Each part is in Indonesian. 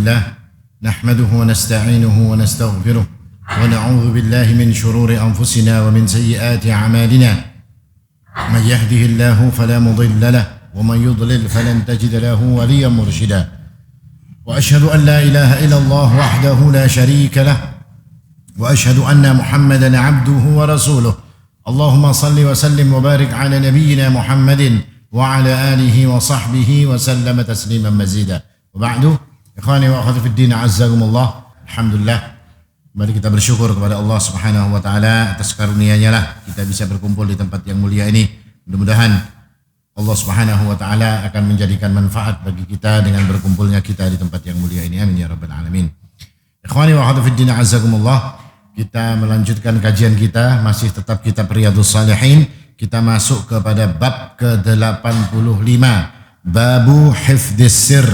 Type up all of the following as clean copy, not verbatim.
لله نحمده ونستعينه ونستغفره ونعوذ بالله من شرور أنفسنا ومن سيئات أعمالنا من يهده الله فلا مضل له ومن يضلل فلن تجد له وليا مرشدا وأشهد أن لا إله إلا الله وحده لا شريك له وأشهد أن محمدا عبده ورسوله اللهم صل وسلم وبارك على نبينا محمد وعلى آله وصحبه وسلم تسليما مزيدا وبعد إخواني وأخواتي في الدين عزكم الله. Alhamdulillah, mari kita bersyukur kepada Allah Subhanahu wa taala atas karunia-Nya lah kita bisa berkumpul di tempat yang mulia ini. Mudah-mudahan Allah Subhanahu wa taala akan menjadikan manfaat bagi kita dengan berkumpulnya kita di tempat yang mulia ini. Amin ya rabbal alamin. Ikhwani wa akhwati fiddin azzakumullah, kita melanjutkan kajian kita, masih tetap kitab Riyadhus Shalihin. Kita masuk kepada bab ke-85, babu hifdzis sir,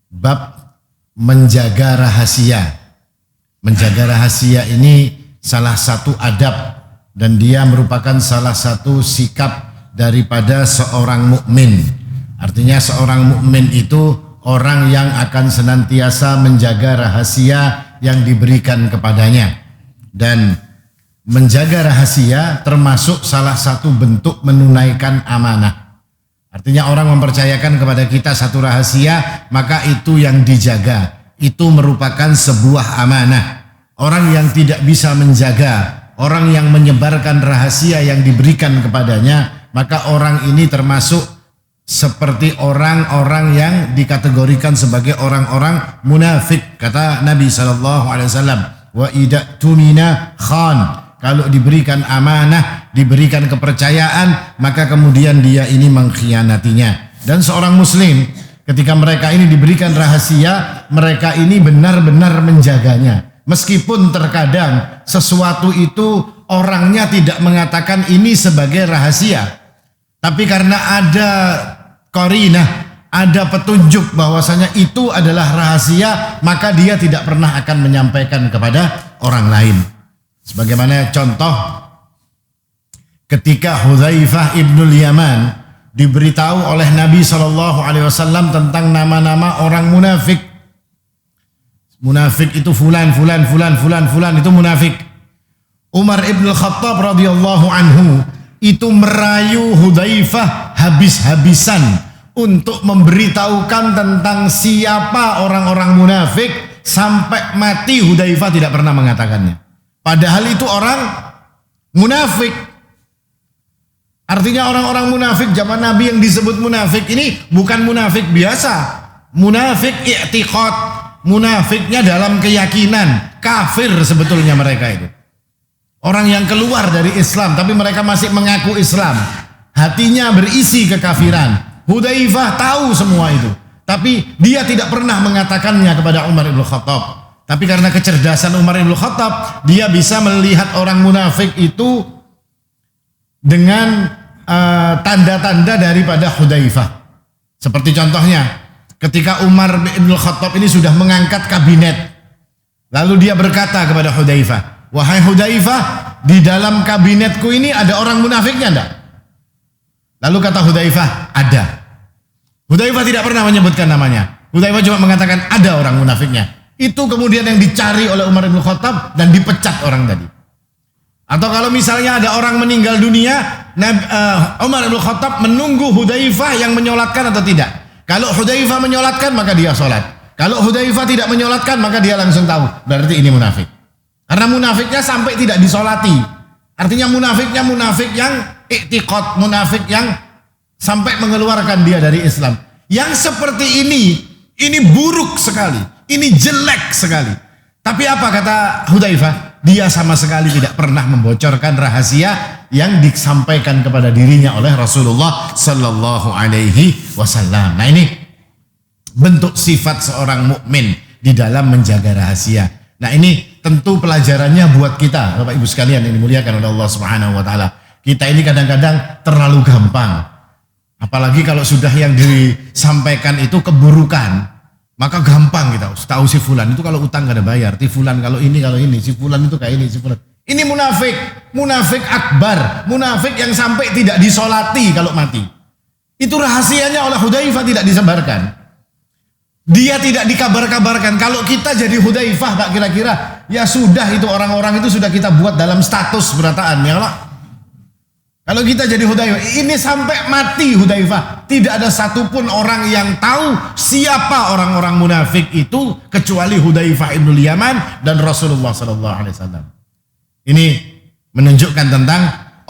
bab menjaga rahasia. Menjaga rahasia ini salah satu adab dan dia merupakan salah satu sikap daripada seorang mukmin. Artinya seorang mukmin itu orang yang akan senantiasa menjaga rahasia yang diberikan kepadanya. Dan menjaga rahasia termasuk salah satu bentuk menunaikan amanah. Artinya orang mempercayakan kepada kita satu rahasia, maka itu yang dijaga. Itu merupakan sebuah amanah. Orang yang tidak bisa menjaga, orang yang menyebarkan rahasia yang diberikan kepadanya, maka orang ini termasuk seperti orang-orang yang dikategorikan sebagai orang-orang munafik. Kata Nabi SAW, wa idza tumina khan, kalau diberikan amanah, diberikan kepercayaan, maka kemudian dia ini mengkhianatinya. Dan seorang muslim ketika mereka ini diberikan rahasia, mereka ini benar-benar menjaganya. Meskipun terkadang sesuatu itu orangnya tidak mengatakan ini sebagai rahasia, tapi karena ada qarinah, ada petunjuk bahwasanya itu adalah rahasia, maka dia tidak pernah akan menyampaikan kepada orang lain. Sebagaimana contoh ketika Hudzaifah ibnul Yaman diberitahu oleh Nabi SAW tentang nama-nama orang munafik. Munafik itu fulan itu munafik. Umar ibn Khattab radhiyallahu anhu itu merayu Hudzaifah habis-habisan untuk memberitahukan tentang siapa orang-orang munafik, sampai mati Hudzaifah tidak pernah mengatakannya. Padahal itu orang munafik. Artinya orang-orang munafik zaman Nabi yang disebut munafik ini bukan munafik biasa. Munafik i'tiqad. Munafiknya dalam keyakinan. Kafir sebetulnya mereka itu. Orang yang keluar dari Islam tapi mereka masih mengaku Islam. Hatinya berisi kekafiran. Hudzaifah tahu semua itu. Tapi dia tidak pernah mengatakannya kepada Umar ibn Khattab. Tapi karena kecerdasan Umar ibn Khattab, dia bisa melihat orang munafik itu dengan tanda-tanda daripada Hudzaifah. Seperti contohnya, ketika Umar bin Khattab ini sudah mengangkat kabinet, lalu dia berkata kepada Hudzaifah, wahai Hudzaifah, di dalam kabinetku ini ada orang munafiknya enggak? Lalu kata Hudzaifah, ada. Hudzaifah tidak pernah menyebutkan namanya. Hudzaifah cuma mengatakan ada orang munafiknya. Itu kemudian yang dicari oleh Umar bin Khattab dan dipecat orang tadi. Atau kalau misalnya ada orang meninggal dunia, Umar bin Khattab menunggu Hudzaifah yang menyolatkan atau tidak. Kalau Hudzaifah menyolatkan, maka dia sholat. Kalau Hudzaifah tidak menyolatkan, maka dia langsung tahu, berarti ini munafik. Karena munafiknya sampai tidak disolati. Artinya munafiknya munafik yang i'tiqad, munafik yang sampai mengeluarkan dia dari Islam. Yang seperti ini buruk sekali, ini jelek sekali. Tapi apa kata Hudzaifah? Dia sama sekali tidak pernah membocorkan rahasia yang disampaikan kepada dirinya oleh Rasulullah Sallallahu Alaihi Wasallam. Nah, ini bentuk sifat seorang mukmin di dalam menjaga rahasia. Nah, ini tentu pelajarannya buat kita, Bapak Ibu sekalian yang dimuliakan oleh Allah Subhanahu Wa Taala. Kita ini kadang-kadang terlalu gampang, apalagi kalau sudah yang disampaikan itu keburukan. Maka gampang kita tahu si fulan itu kalau utang gak ada bayar, si fulan kalau ini, si fulan itu kayak ini, si fulan. Ini munafik, munafik akbar, munafik yang sampai tidak disolati kalau mati. Itu rahasianya oleh Hudzaifah tidak disebarkan. Dia tidak dikabar-kabarkan. Kalau kita jadi Hudzaifah, Pak, kira-kira ya sudah, itu orang-orang itu sudah kita buat dalam status berataan, ya Allah. Kalau kita jadi Hudzaifah, ini sampai mati Hudzaifah, tidak ada satupun orang yang tahu siapa orang-orang munafik itu kecuali Hudzaifah ibnul Yaman dan Rasulullah SAW. Ini menunjukkan tentang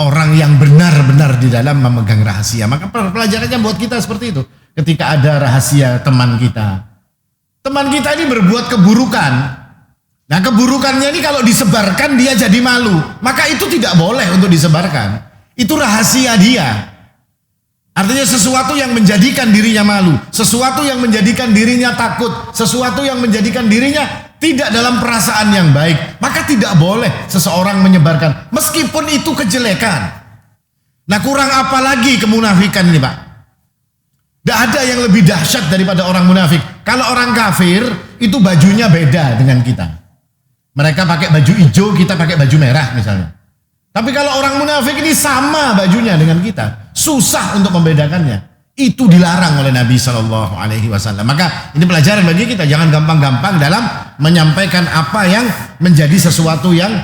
orang yang benar-benar di dalam memegang rahasia. Maka pelajarannya buat kita seperti itu. Ketika ada rahasia teman kita ini berbuat keburukan. Nah, keburukannya ini kalau disebarkan dia jadi malu, maka itu tidak boleh untuk disebarkan. Itu rahasia dia. Artinya sesuatu yang menjadikan dirinya malu, sesuatu yang menjadikan dirinya takut, sesuatu yang menjadikan dirinya tidak dalam perasaan yang baik, maka tidak boleh seseorang menyebarkan, meskipun itu kejelekan. Nah, kurang apa lagi kemunafikan ini, Pak? Tidak ada yang lebih dahsyat daripada orang munafik. Kalau orang kafir itu bajunya beda dengan kita. Mereka pakai baju hijau, kita pakai baju merah misalnya. Tapi kalau orang munafik ini sama bajunya dengan kita, susah untuk membedakannya. Itu dilarang oleh Nabi SAW. Maka ini pelajaran bagi kita, jangan gampang-gampang dalam menyampaikan apa yang menjadi sesuatu yang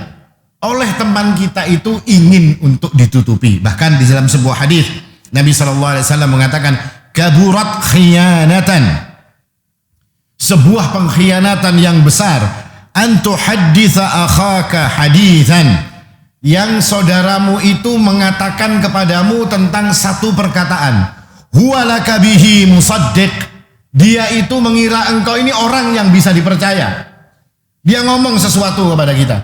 oleh teman kita itu ingin untuk ditutupi. Bahkan di dalam sebuah hadis Nabi SAW mengatakan, kaburat khiyanatan, sebuah pengkhianatan yang besar, antu haditha akhaka hadithan, yang saudaramu itu mengatakan kepadamu tentang satu perkataan, huwalaka bihi musaddiq, dia itu mengira engkau ini orang yang bisa dipercaya. Dia ngomong sesuatu kepada kita,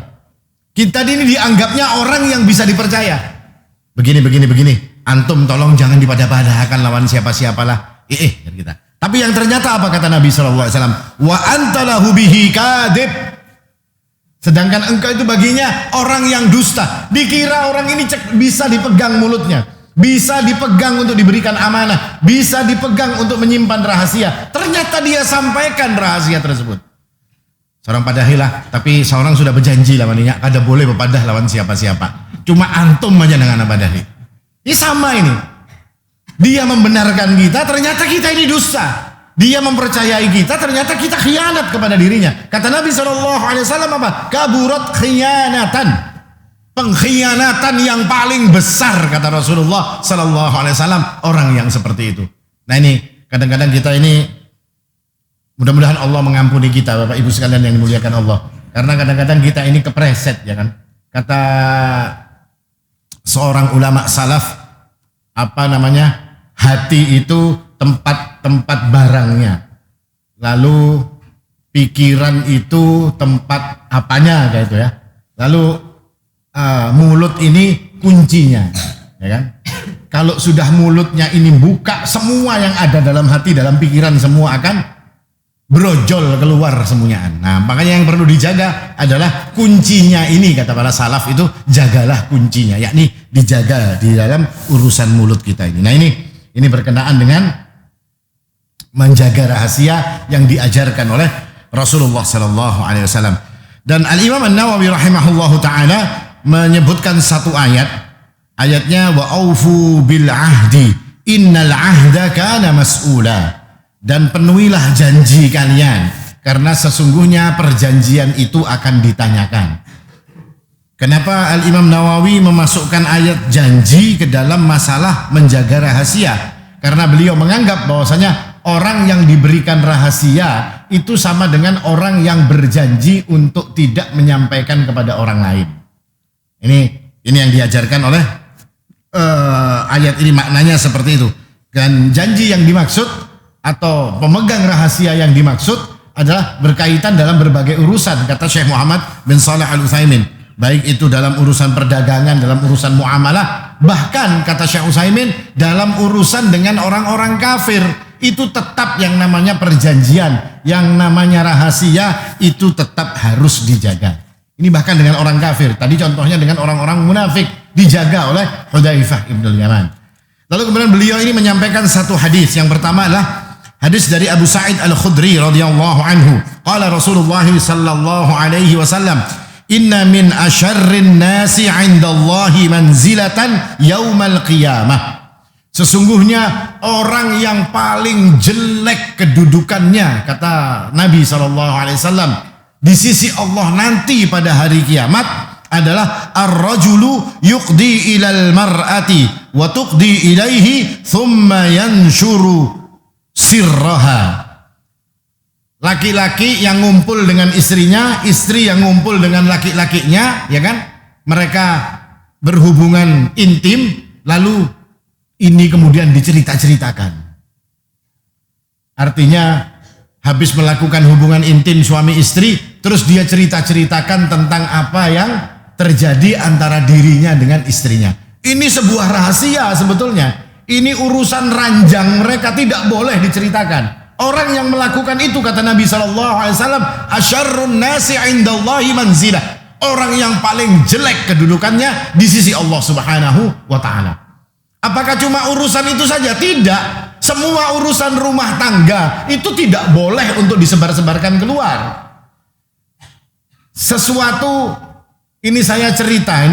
kita ini dianggapnya orang yang bisa dipercaya. Begini, antum tolong jangan dipadah-padahkan lawan siapa-siapalah. Kita. Tapi yang ternyata apa kata Nabi SAW? Wa anta lahu bihi kadhib. Sedangkan engkau itu baginya orang yang dusta. Dikira orang ini bisa dipegang mulutnya, bisa dipegang untuk diberikan amanah, bisa dipegang untuk menyimpan rahasia. Ternyata dia sampaikan rahasia tersebut. Seorang padahilah, tapi seorang sudah berjanji lawannya, kada boleh berpadah lawan siapa-siapa. Cuma antum aja dengan padahi. Ini sama ini. Dia membenarkan kita, ternyata kita ini dusta. Dia mempercayai kita, ternyata kita khianat kepada dirinya. Kata Nabi SAW apa? Kaburat khianatan, pengkhianatan yang paling besar, kata Rasulullah SAW, orang yang seperti itu. Nah ini kadang-kadang kita ini, mudah-mudahan Allah mengampuni kita, Bapak Ibu sekalian yang dimuliakan Allah. Karena kadang-kadang kita ini kepreset, ya kan? Kata seorang ulama salaf, hati itu tempat barangnya, lalu pikiran itu tempat apanya, kayak itu ya. Lalu mulut ini kuncinya, ya kan? Kalau sudah mulutnya ini buka, semua yang ada dalam hati, dalam pikiran semua akan brojol keluar semuanya. Nah, makanya yang perlu dijaga adalah kuncinya ini, kata para salaf itu, jagalah kuncinya, yakni dijaga di dalam urusan mulut kita ini. Nah ini berkenaan dengan menjaga rahasia yang diajarkan oleh Rasulullah SAW. Dan Al-Imam An-Nawawi rahimahullahu ta'ala menyebutkan satu ayatnya, wa aufu bil ahdi innal ahda kana mas'ula, dan penuhilah janji kalian karena sesungguhnya perjanjian itu akan ditanyakan. Kenapa Al-Imam Nawawi memasukkan ayat janji ke dalam masalah menjaga rahasia? Karena beliau menganggap bahwasanya orang yang diberikan rahasia itu sama dengan orang yang berjanji untuk tidak menyampaikan kepada orang lain. Ini yang diajarkan oleh ayat ini, maknanya seperti itu. Dan janji yang dimaksud atau pemegang rahasia yang dimaksud adalah berkaitan dalam berbagai urusan, kata Syekh Muhammad bin Shalih Al-Utsaimin. Baik itu dalam urusan perdagangan, dalam urusan muamalah, bahkan kata Syekh Utsaimin dalam urusan dengan orang-orang kafir, itu tetap yang namanya perjanjian, yang namanya rahasia itu tetap harus dijaga. Ini bahkan dengan orang kafir. Tadi contohnya dengan orang-orang munafik dijaga oleh Hudzaifah ibnul Yaman. Lalu kemudian beliau ini menyampaikan satu hadis. Yang pertama adalah hadis dari Abu Sa'id Al-Khudri radhiyallahu anhu. Qala Rasulullah sallallahu alaihi wasallam, inna min asyarrin nasi 'indallahi manzilatan yaumal qiyamah Sesungguhnya orang yang paling jelek kedudukannya, kata Nabi SAW, di sisi Allah nanti pada hari kiamat adalah ar-rajulu yuqdi ilal mar'ati wa tuqdi ilaihi thumma yanshuru sirraha. Laki-laki yang ngumpul dengan istrinya, istri yang ngumpul dengan laki-lakinya, ya kan? Mereka berhubungan intim, lalu ini kemudian dicerita-ceritakan. Artinya habis melakukan hubungan intim suami istri, terus dia cerita-ceritakan tentang apa yang terjadi antara dirinya dengan istrinya. Ini sebuah rahasia sebetulnya. Ini urusan ranjang, mereka tidak boleh diceritakan. Orang yang melakukan itu, kata Nabi SAW, asyarrun nasi indallahi manzilah. Orang yang paling jelek kedudukannya di sisi Allah Subhanahu wa Ta'ala. Apakah cuma urusan itu saja? Tidak. Semua urusan rumah tangga itu tidak boleh untuk disebar-sebarkan keluar. Sesuatu, ini saya cerita.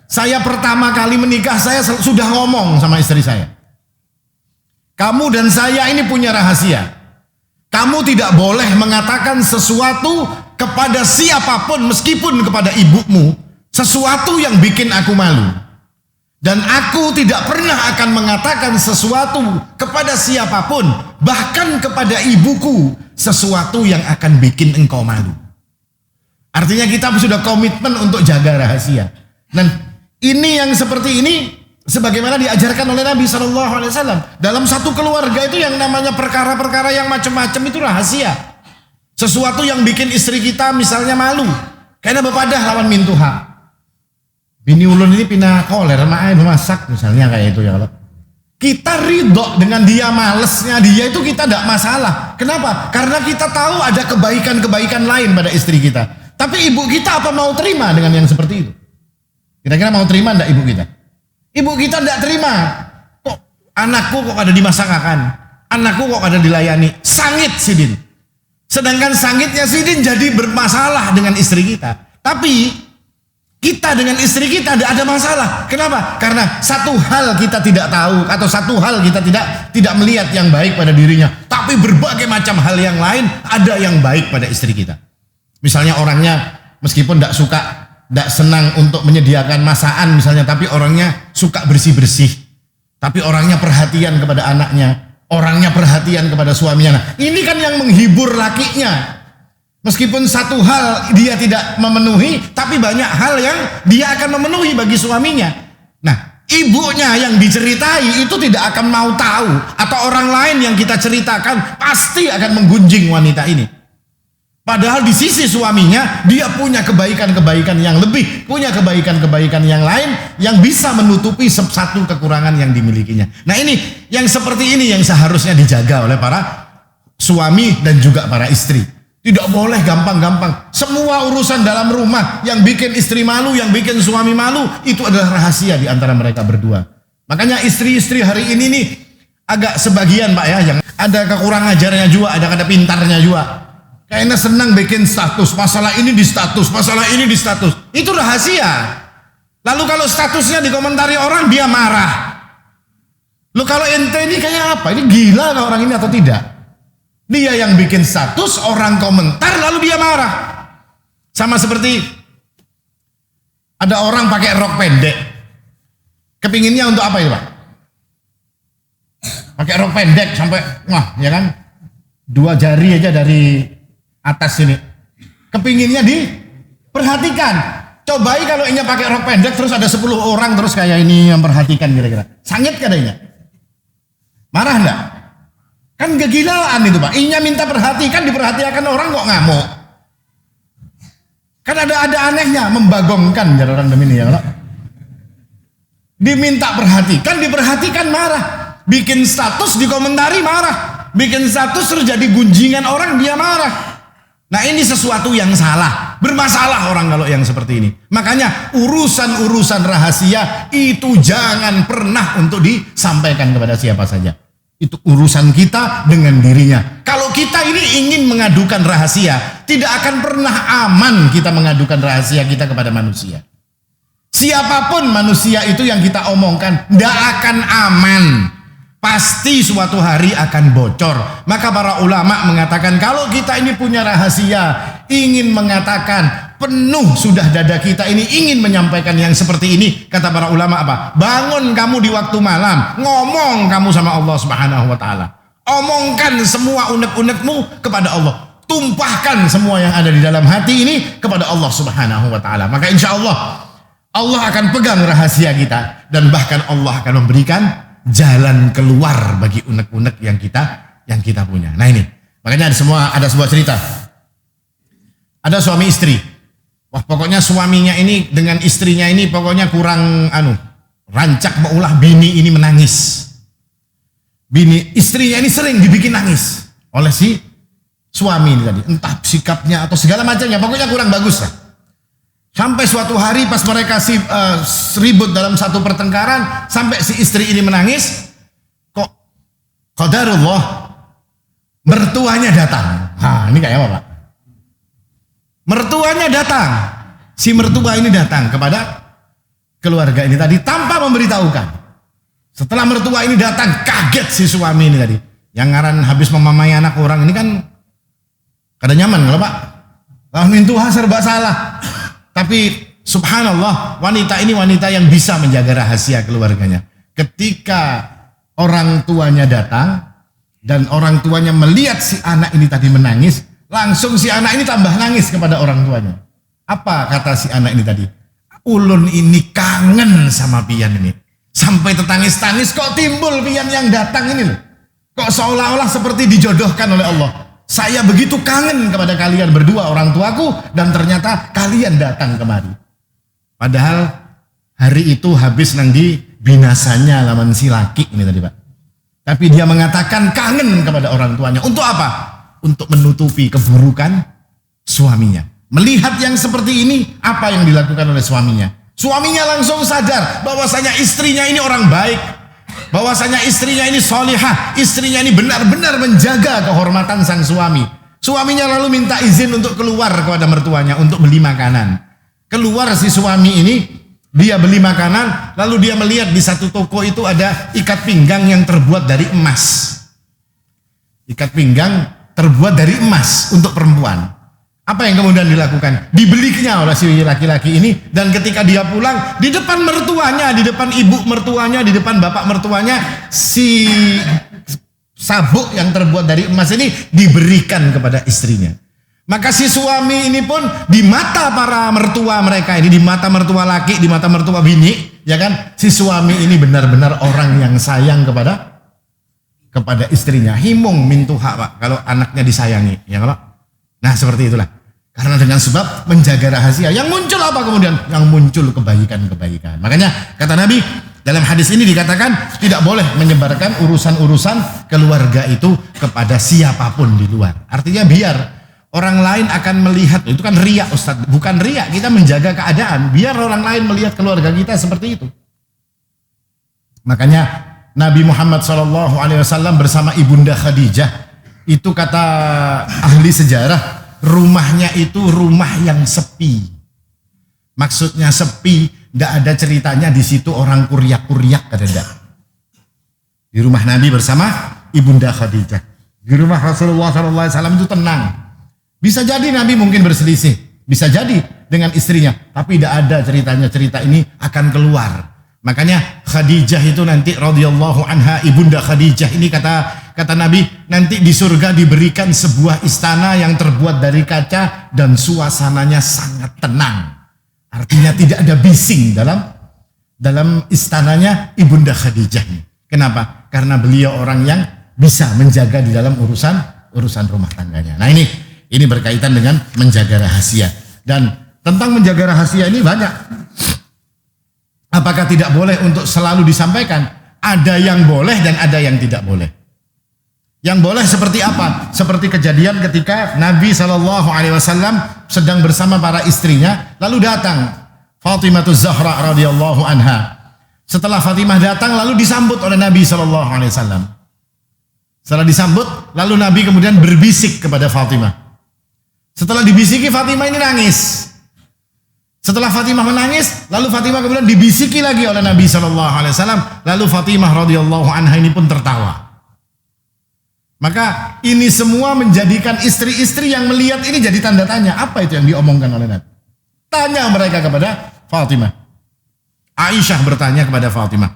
Saya pertama kali menikah, saya sudah ngomong sama istri saya. Kamu dan saya ini punya rahasia. Kamu tidak boleh mengatakan sesuatu kepada siapapun, meskipun kepada ibumu, sesuatu yang bikin aku malu. Dan aku tidak pernah akan mengatakan sesuatu kepada siapapun, bahkan kepada ibuku, sesuatu yang akan bikin engkau malu. Artinya kita sudah komitmen untuk jaga rahasia. Dan ini yang seperti ini, sebagaimana diajarkan oleh Nabi SAW. Dalam satu keluarga itu yang namanya perkara-perkara yang macam-macam itu rahasia. Sesuatu yang bikin istri kita misalnya malu. Karena bepadah lawan mintuha. Bini ulun ini pina koler, main masak misalnya kayak itu ya. Kita ridho dengan dia, malesnya dia itu kita tidak masalah. Kenapa? Karena kita tahu ada kebaikan-kebaikan lain pada istri kita. Tapi ibu kita apa mau terima dengan yang seperti itu? Kira-kira mau terima enggak ibu kita? Ibu kita tidak terima. Kok anakku kok ada dimasakkan? Anakku kok ada dilayani? Sangit Sidin. Sedangkan sangitnya Sidin jadi bermasalah dengan istri kita. Tapi kita dengan istri kita tidak ada masalah. Kenapa? Karena satu hal kita tidak tahu, atau satu hal kita tidak melihat yang baik pada dirinya. Tapi berbagai macam hal yang lain ada yang baik pada istri kita. Misalnya orangnya meskipun tidak suka, tidak senang untuk menyediakan masakan misalnya, tapi orangnya suka bersih-bersih. Tapi orangnya perhatian kepada anaknya, orangnya perhatian kepada suaminya. Nah, ini kan yang menghibur lakinya. Meskipun satu hal dia tidak memenuhi, tapi banyak hal yang dia akan memenuhi bagi suaminya. Nah, ibunya yang diceritai itu tidak akan mau tahu, atau orang lain yang kita ceritakan pasti akan menggunjing wanita ini. Padahal di sisi suaminya, dia punya kebaikan-kebaikan yang lebih, punya kebaikan-kebaikan yang lain yang bisa menutupi satu kekurangan yang dimilikinya. Nah ini, yang seperti ini yang seharusnya dijaga oleh para suami dan juga para istri. Tidak boleh gampang-gampang. Semua urusan dalam rumah yang bikin istri malu, yang bikin suami malu, itu adalah rahasia di antara mereka berdua. Makanya istri-istri hari ini nih, agak sebagian Pak ya, yang ada kekurangan ajarnya juga, ada pintarnya juga. Kayaknya senang bikin status, masalah ini di status, masalah ini di status. Itu rahasia. Lalu kalau statusnya dikomentari orang, dia marah. Lalu kalau ente ini kayak apa? Ini gila kan orang ini atau tidak? Dia yang bikin status, orang komentar, lalu dia marah. Sama seperti ada orang pakai rok pendek. Kepinginnya untuk apa itu Pak? Pakai rok pendek sampai, wah ya kan, 2 jari aja dari atas sini. Kepinginnya diperhatikan. Cobai kalau inya pakai rok pendek terus ada 10 orang terus kayak ini yang perhatikan kira-kira. Sangit kadanya. Marah enggak? Kan kegilaan itu Pak. Inya minta perhatikan, diperhatikan orang kok ngamuk. Kan ada anehnya, membagongkan jar orang demi ini ya kalau. Diminta perhatikan, diperhatikan marah. Bikin status dikomentari marah. Bikin status terus jadi gunjingan orang, dia marah. Nah ini sesuatu yang salah, bermasalah orang kalau yang seperti ini. Makanya urusan-urusan rahasia itu jangan pernah untuk disampaikan kepada siapa saja. Itu urusan kita dengan dirinya. Kalau kita ini ingin mengadukan rahasia, tidak akan pernah aman kita mengadukan rahasia kita kepada manusia. Siapapun manusia itu yang kita omongkan tidak akan aman. Pasti suatu hari akan bocor. Maka para ulama mengatakan kalau kita ini punya rahasia, ingin mengatakan penuh sudah dada kita ini ingin menyampaikan yang seperti ini, kata para ulama apa? Bangun kamu di waktu malam, ngomong kamu sama Allah Subhanahu wa taala. Omongkan semua unek-unekmu kepada Allah. Tumpahkan semua yang ada di dalam hati ini kepada Allah Subhanahu wa taala. Maka insya Allah akan pegang rahasia kita dan bahkan Allah akan memberikan jalan keluar bagi unek-unek yang kita punya. Nah ini, makanya ada sebuah cerita. Ada suami istri. Wah, pokoknya suaminya ini dengan istrinya ini pokoknya kurang rancak maulah bini ini menangis. Istrinya ini sering dibikin nangis oleh si suami ini tadi. Entah sikapnya atau segala macamnya, pokoknya kurang bagus lah. Sampai suatu hari pas mereka ribut dalam satu pertengkaran, sampai si istri ini menangis, kok qadarullah mertuanya datang. Nah, ini kayak apa, Pak? Mertuanya datang. Si mertua ini datang kepada keluarga ini tadi tanpa memberitahukan. Setelah mertua ini datang, kaget si suami ini tadi. Yang ngaran habis memamai anak orang ini kan kada nyaman kalau Pak. Mintuha serba salah. Tapi subhanallah, wanita ini wanita yang bisa menjaga rahasia keluarganya. Ketika orang tuanya datang dan orang tuanya melihat si anak ini tadi menangis, langsung si anak ini tambah nangis kepada orang tuanya. Apa kata si anak ini tadi? Ulun ini kangen sama pian ini. Sampai tertangis-tangis kok timbul pian yang datang ini loh. Kok seolah-olah seperti dijodohkan oleh Allah. Saya begitu kangen kepada kalian berdua orang tuaku dan ternyata kalian datang kemari. Padahal hari itu habis nanti binasanya lawan si laki ini tadi Pak. Tapi dia mengatakan kangen kepada orang tuanya. Untuk apa? Untuk menutupi keburukan suaminya. Melihat yang seperti ini, apa yang dilakukan oleh suaminya? Suaminya langsung sadar bahwasanya istrinya ini orang baik. Bahwasanya istrinya ini solihah, istrinya ini benar-benar menjaga kehormatan sang suami. Suaminya lalu minta izin untuk keluar kepada mertuanya untuk beli makanan. Keluar si suami ini, dia beli makanan, lalu dia melihat di satu toko itu ada ikat pinggang yang terbuat dari emas. Ikat pinggang terbuat dari emas untuk perempuan. Apa yang kemudian dilakukan? Dibelinya oleh si laki-laki ini, dan ketika dia pulang, di depan mertuanya, di depan ibu mertuanya, di depan bapak mertuanya, si sabuk yang terbuat dari emas ini diberikan kepada istrinya. Maka si suami ini pun di mata para mertua mereka ini, di mata mertua laki, di mata mertua bini, ya kan? Si suami ini benar-benar orang yang sayang kepada istrinya. Himung mintuha Pak, kalau anaknya disayangi, ya kalau. Nah seperti itulah. Karena dengan sebab menjaga rahasia, yang muncul apa kemudian? Yang muncul kebaikan-kebaikan. Makanya kata Nabi dalam hadis ini dikatakan tidak boleh menyebarkan urusan-urusan keluarga itu kepada siapapun di luar. Artinya biar orang lain akan melihat, itu kan riya Ustaz, bukan riya, kita menjaga keadaan, biar orang lain melihat keluarga kita seperti itu. Makanya Nabi Muhammad SAW bersama Ibunda Khadijah, itu kata ahli sejarah, rumahnya itu rumah yang sepi. Maksudnya sepi, tidak ada ceritanya di situ orang kuriak-kuriak, ada enggak. Di rumah Nabi bersama Ibunda Khadijah. Di rumah Rasulullah SAW itu tenang. Bisa jadi Nabi mungkin berselisih, bisa jadi dengan istrinya, tapi tidak ada ceritanya cerita ini akan keluar. Makanya Khadijah itu nanti radhiyallahu anha, Ibunda Khadijah ini kata Nabi, nanti di surga diberikan sebuah istana yang terbuat dari kaca dan suasananya sangat tenang. Artinya tidak ada bising dalam istananya Ibunda Khadijah ini. Kenapa? Karena beliau orang yang bisa menjaga di dalam urusan rumah tangganya. Nah ini berkaitan dengan menjaga rahasia. Dan tentang menjaga rahasia ini banyak. Apakah tidak boleh untuk selalu disampaikan? Ada yang boleh dan ada yang tidak boleh. Yang boleh seperti apa? Seperti kejadian ketika Nabi SAW sedang bersama para istrinya, lalu datang Fatimah Zahra radhiyallahu anha. Setelah Fatimah datang, lalu disambut oleh Nabi SAW. Setelah disambut, lalu Nabi kemudian berbisik kepada Fatimah. Setelah dibisiki, Fatimah ini nangis. Setelah Fatimah menangis, lalu Fatimah kemudian dibisiki lagi oleh Nabi SAW. Lalu Fatimah radhiyallahu anha ini pun tertawa. Maka ini semua menjadikan istri-istri yang melihat ini jadi tanda tanya. Apa itu yang diomongkan oleh Nabi? Tanya mereka kepada Fatimah. Aisyah bertanya kepada Fatimah.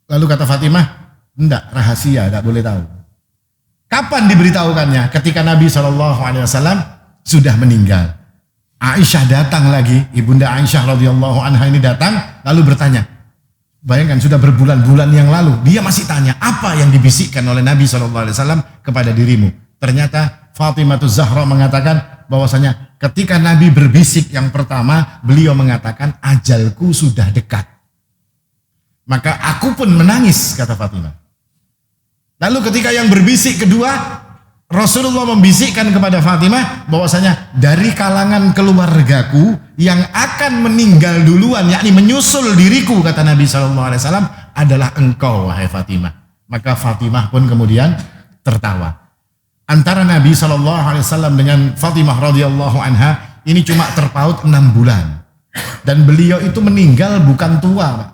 Lalu kata Fatimah, enggak, rahasia, enggak boleh tahu. Kapan diberitahukannya? Ketika Nabi SAW sudah meninggal. Aisyah datang lagi, ibunda Aisyah radhiyallahu anha ini datang, lalu bertanya. Bayangkan sudah berbulan-bulan yang lalu, dia masih tanya apa yang dibisikkan oleh Nabi SAW kepada dirimu. Ternyata Fatimah Zahra mengatakan bahwasanya ketika Nabi berbisik yang pertama, beliau mengatakan ajalku sudah dekat. Maka aku pun menangis, kata Fatimah. Lalu ketika yang berbisik kedua, Rasulullah membisikkan kepada Fatimah bahwasanya dari kalangan keluargaku yang akan meninggal duluan, yakni menyusul diriku, kata Nabi SAW, adalah engkau, wahai Fatimah. Maka Fatimah pun kemudian tertawa. Antara Nabi SAW dengan Fatimah radhiyallahu anha ini cuma terpaut 6 bulan. Dan beliau itu meninggal bukan tua, Pak.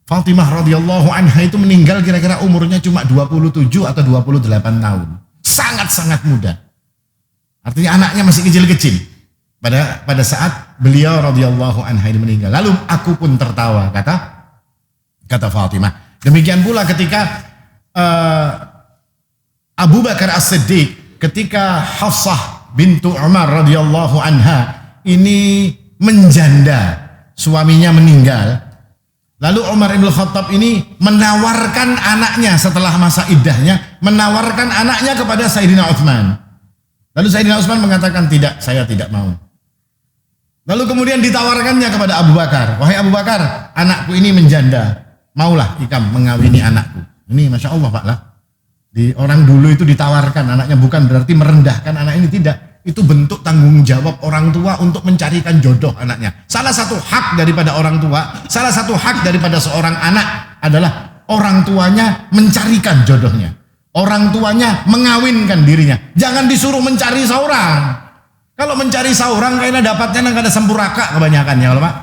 Fatimah radhiyallahu anha itu meninggal kira-kira umurnya cuma 27 atau 28 tahun. Sangat-sangat muda. Artinya anaknya masih kecil-kecil pada saat beliau radhiyallahu anha ini meninggal. Lalu aku pun tertawa, kata Fatimah. Demikian pula ketika Abu Bakar As-Siddiq, ketika Hafsah bintu Umar radhiyallahu anha ini menjanda, suaminya meninggal. Lalu Umar ibn Khattab ini menawarkan anaknya setelah masa iddahnya, menawarkan anaknya kepada Sayyidina Utsman. Lalu Sayyidina Utsman mengatakan, tidak, saya tidak mau. Lalu kemudian ditawarkannya kepada Abu Bakar. Wahai Abu Bakar, anakku ini menjanda. Maulah ikam mengawini anakku. Ini Masya Allah Pak lah. Di orang dulu itu ditawarkan anaknya, bukan berarti merendahkan anak ini, tidak. Itu bentuk tanggung jawab orang tua untuk mencarikan jodoh anaknya. Salah satu hak daripada orang tua, salah satu hak daripada seorang anak adalah orang tuanya mencarikan jodohnya. Orang tuanya mengawinkan dirinya. Jangan disuruh mencari seorang. Kalau mencari seorang kayaknya dapatnya nang ada sampuraka kebanyakan ya kalau Pak.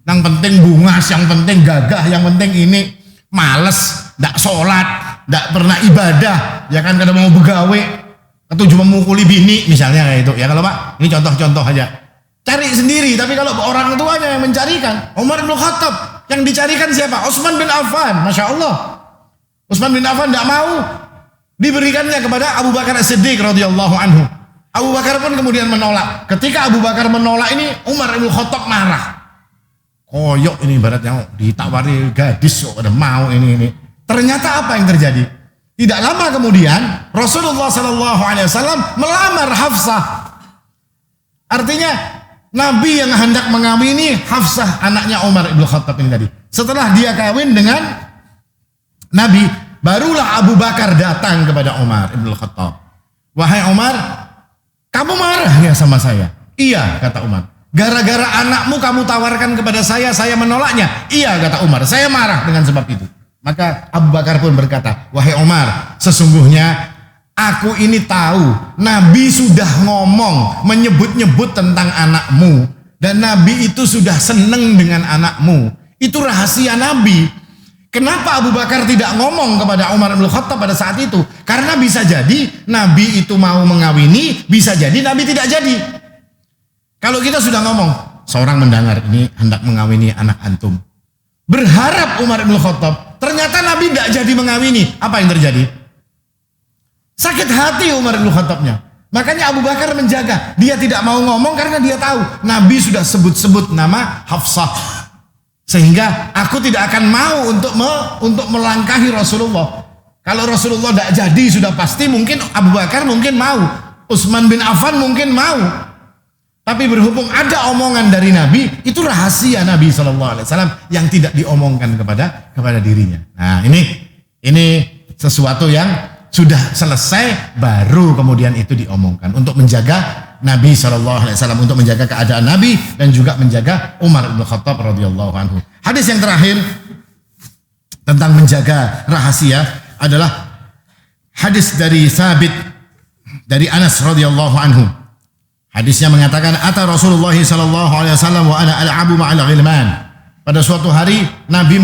Yang penting bungas, yang penting gagah, yang penting ini males, ndak sholat, ndak pernah ibadah, ya kan kadang mau begawe. Atau cuma memukuli bini misalnya kayak itu ya kalau Pak, ini contoh-contoh aja. Cari sendiri, tapi kalau orang tuanya yang mencarikan, Umar bin Khattab, yang dicarikan siapa? Utsman bin Affan, Masya Allah. Utsman bin Affan tidak mau, diberikannya kepada Abu Bakar As-Siddiq radhiyallahu anhu. Abu Bakar pun kemudian menolak. Ketika Abu Bakar menolak ini, Umar bin Khattab marah. Koyok ini ibaratnya ditawari gadis kok ada mau ini. Ternyata apa yang terjadi? Tidak lama kemudian Rasulullah SAW melamar Hafsah. Artinya Nabi yang hendak mengawini Hafsah anaknya Umar ibn Khattab ini tadi. Setelah dia kawin dengan Nabi, barulah Abu Bakar datang kepada Umar ibn Khattab. Wahai Umar, kamu marah ya sama saya? Iya, kata Umar. Gara-gara anakmu kamu tawarkan kepada saya menolaknya. Iya, kata Umar, saya marah dengan sebab itu. Maka Abu Bakar pun berkata, wahai Umar, sesungguhnya aku ini tahu Nabi sudah ngomong, menyebut-nyebut tentang anakmu. Dan Nabi itu sudah seneng dengan anakmu. Itu rahasia Nabi. Kenapa Abu Bakar tidak ngomong kepada Umar bin Khattab pada saat itu? Karena bisa jadi Nabi itu mau mengawini, bisa jadi Nabi tidak jadi. Kalau kita sudah ngomong, seorang mendengar ini hendak mengawini anak antum. Berharap Umar bin Khattab, ternyata Nabi tidak jadi mengawini. Apa yang terjadi? Sakit hati Umar bin Khattabnya. Makanya Abu Bakar menjaga. Dia tidak mau ngomong karena dia tahu Nabi sudah sebut-sebut nama Hafsah. Sehingga aku tidak akan mau untuk melangkahi Rasulullah. Kalau Rasulullah tidak jadi sudah pasti, mungkin Abu Bakar mungkin mau. Utsman bin Affan mungkin mau. Tapi berhubung ada omongan dari Nabi, itu rahasia Nabi SAW yang tidak diomongkan kepada dirinya. Nah ini sesuatu yang sudah selesai, baru kemudian itu diomongkan untuk menjaga Nabi SAW, untuk menjaga keadaan Nabi dan juga menjaga Umar bin Khattab radhiyallahu anhu. Hadis yang terakhir tentang menjaga rahasia adalah hadis dari Sabit dari Anas radhiyallahu anhu. Hadisnya mengatakan, ata Rasulullah sallallahu alaihi wasallam wa ana al'abu ma'al ghilman. Pada suatu hari Nabi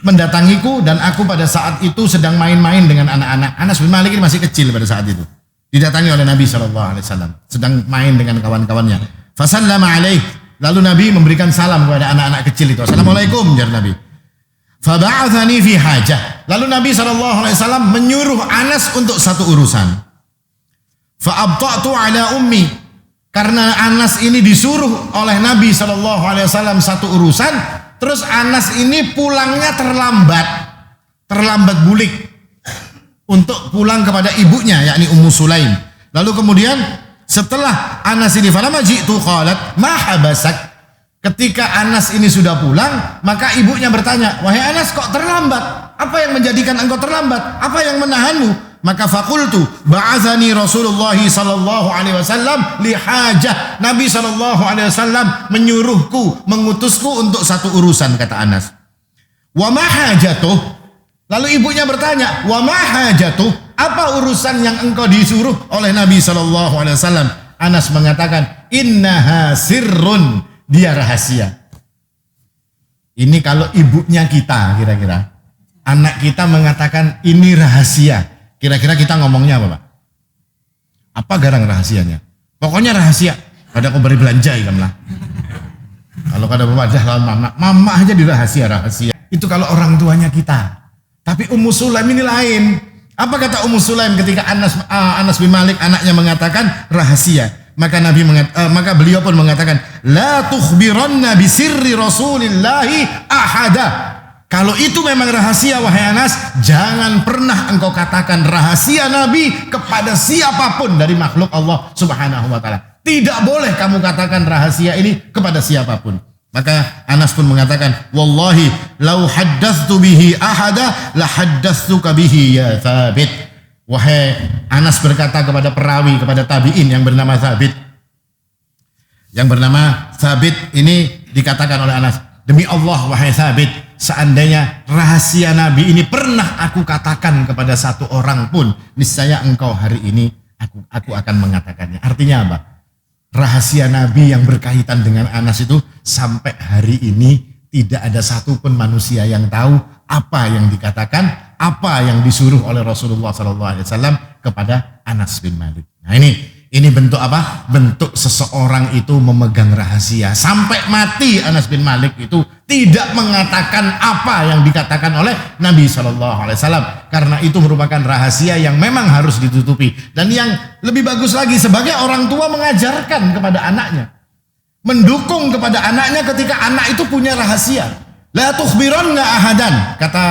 mendatangiku dan aku pada saat itu sedang main-main dengan anak-anak. Anas bin Malik ini masih kecil pada saat itu. Didatangi oleh Nabi sallallahu alaihi wasallam, sedang main dengan kawan-kawannya. Fasallama alaih. Lalu Nabi memberikan salam kepada anak-anak kecil itu. Assalamualaikum, jar Nabi. Faba'athani fi hajah. Lalu Nabi SAW menyuruh Anas untuk satu urusan. Fa'abta'tu ala ummi. Karena Anas ini disuruh oleh Nabi SAW satu urusan, terus Anas ini pulangnya terlambat bulik untuk pulang kepada ibunya, yakni Ummu Sulaim. Lalu kemudian setelah Anas ini falamma ji'tu qalat ma habasak. Ketika Anas ini sudah pulang, maka ibunya bertanya, wahai Anas, kok terlambat? Apa yang menjadikan engkau terlambat? Apa yang menahanmu? Maka fakultu ba'athani Rasulullah sallallahu alaihi wasallam li hajah. Nabi sallallahu alaihi wasallam menyuruhku, mengutusku untuk satu urusan, kata Anas. Wa ma hajatuh? Lalu ibunya bertanya, wa ma hajatuh? Apa urusan yang engkau disuruh oleh Nabi sallallahu alaihi wasallam? Anas mengatakan, innaha sirrun, dia rahasia. Ini kalau ibunya kita, kira-kira anak kita mengatakan ini rahasia, kira-kira kita ngomongnya apa, Pak? Apa garang rahasianya? Pokoknya rahasia. Pada aku beri belanja ikan lah. Kalau kada bapak lawan mama aja rahasia. Itu kalau orang tuanya kita. Tapi Ummu Sulaim ini lain. Apa kata Ummu Sulaim ketika Anas bin Malik anaknya mengatakan rahasia? Maka beliau pun mengatakan, la tukhbiranna bisirri Rasulillahi ahada. Kalau itu memang rahasia, wahai Anas, jangan pernah engkau katakan rahasia Nabi kepada siapapun dari makhluk Allah Subhanahu wa taala. Tidak boleh kamu katakan rahasia ini kepada siapapun. Maka Anas pun mengatakan, wallahi lau haddathtu bihi ahada la haddathtuka bihi ya Thabit. Wahai Anas berkata kepada perawi, kepada tabi'in yang bernama Thabit. Yang bernama Thabit ini dikatakan oleh Anas, demi Allah wahai Thabit, seandainya rahasia Nabi ini pernah aku katakan kepada satu orang pun, niscaya engkau hari ini aku akan mengatakannya. Artinya apa? Rahasia Nabi yang berkaitan dengan Anas itu sampai hari ini tidak ada satupun manusia yang tahu apa yang dikatakan, apa yang disuruh oleh Rasulullah SAW kepada Anas bin Malik. Nah ini bentuk apa? Bentuk seseorang itu memegang rahasia. Sampai mati Anas bin Malik itu tidak mengatakan apa yang dikatakan oleh Nabi SAW. Karena itu merupakan rahasia yang memang harus ditutupi. Dan yang lebih bagus lagi, sebagai orang tua mengajarkan kepada anaknya. Mendukung kepada anaknya ketika anak itu punya rahasia. La tukhbiranna ahadan, kata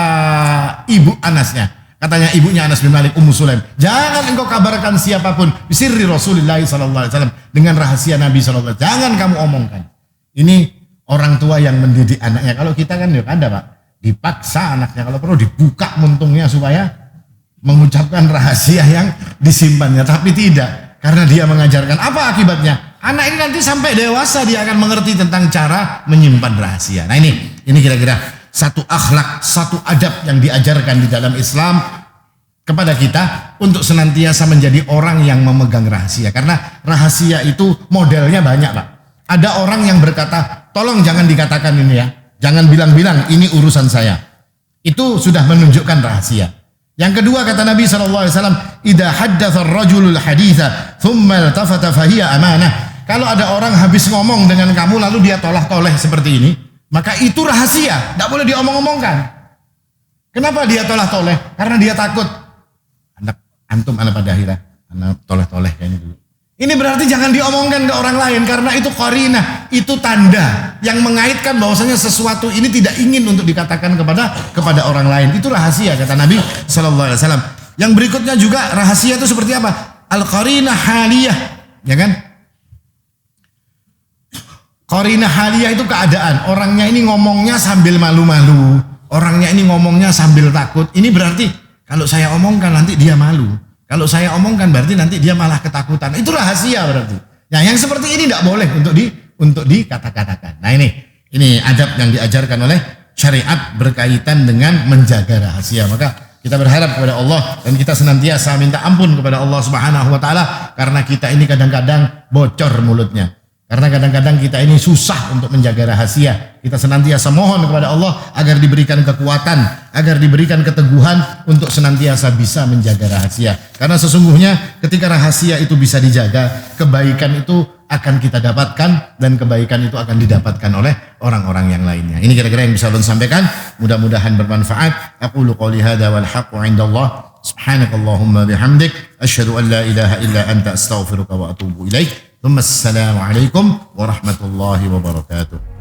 ibu Anasnya. Katanya ibunya Anas bin Malik, Ummu Sulaim, jangan engkau kabarkan siapapun bisirri Rasulullah SAW, dengan rahasia Nabi SAW. Jangan kamu omongkan. Ini orang tua yang mendidik anaknya. Kalau kita kan ada, Pak, dipaksa anaknya, kalau perlu dibuka muntungnya supaya mengucapkan rahasia yang disimpannya. Tapi tidak, karena dia mengajarkan. Apa akibatnya? Anak ini nanti sampai dewasa dia akan mengerti tentang cara menyimpan rahasia. Nah ini kira-kira satu akhlak, satu adab yang diajarkan di dalam Islam kepada kita untuk senantiasa menjadi orang yang memegang rahasia. Karena rahasia itu modelnya banyak, Pak. Ada orang yang berkata, tolong jangan dikatakan ini ya, jangan bilang-bilang ini urusan saya. Itu sudah menunjukkan rahasia. Yang kedua kata Nabi SAW, idza haddatha ar-rajulul haditha thumma iltafata fahiya amanah. Kalau ada orang habis ngomong dengan kamu lalu dia toleh-toleh seperti ini, maka itu rahasia, tidak boleh diomong-omongkan. Kenapa dia toleh-toleh? Karena dia takut. Antum anak pada akhirnya, anak toleh-toleh kayak ini dulu. Ini berarti jangan diomongkan ke orang lain, karena itu qarinah, itu tanda yang mengaitkan bahwasanya sesuatu ini tidak ingin untuk dikatakan kepada orang lain. Itu rahasia kata Nabi SAW. Yang berikutnya juga rahasia itu seperti apa? Al-qarinah haliyah, ya kan? Qarinah haliyah itu keadaan. Orangnya ini ngomongnya sambil malu-malu. Orangnya ini ngomongnya sambil takut. Ini berarti kalau saya omongkan nanti dia malu. Kalau saya omongkan berarti nanti dia malah ketakutan. Itu rahasia berarti. Nah, yang seperti ini tidak boleh untuk dikata-katakan. Nah ini adab yang diajarkan oleh syariat berkaitan dengan menjaga rahasia. Maka Kita berharap kepada Allah dan kita senantiasa minta ampun kepada Allah Subhanahu wa taala karena kita ini kadang-kadang bocor mulutnya. Karena kadang-kadang kita ini susah untuk menjaga rahasia. Kita senantiasa mohon kepada Allah agar diberikan kekuatan, agar diberikan keteguhan untuk senantiasa bisa menjaga rahasia. Karena sesungguhnya ketika rahasia itu bisa dijaga, kebaikan itu akan kita dapatkan dan kebaikan itu akan didapatkan oleh orang-orang yang lainnya. Ini kira-kira yang bisa ulun sampaikan. Mudah-mudahan bermanfaat. Aqulu qouli hadza wal haqqu 'indallah. Subhanakallahumma bihamdik asyhadu an la ilaha illa anta astaghfiruka wa atubu ilaik. Assalamualaikum warahmatullahi wabarakatuh.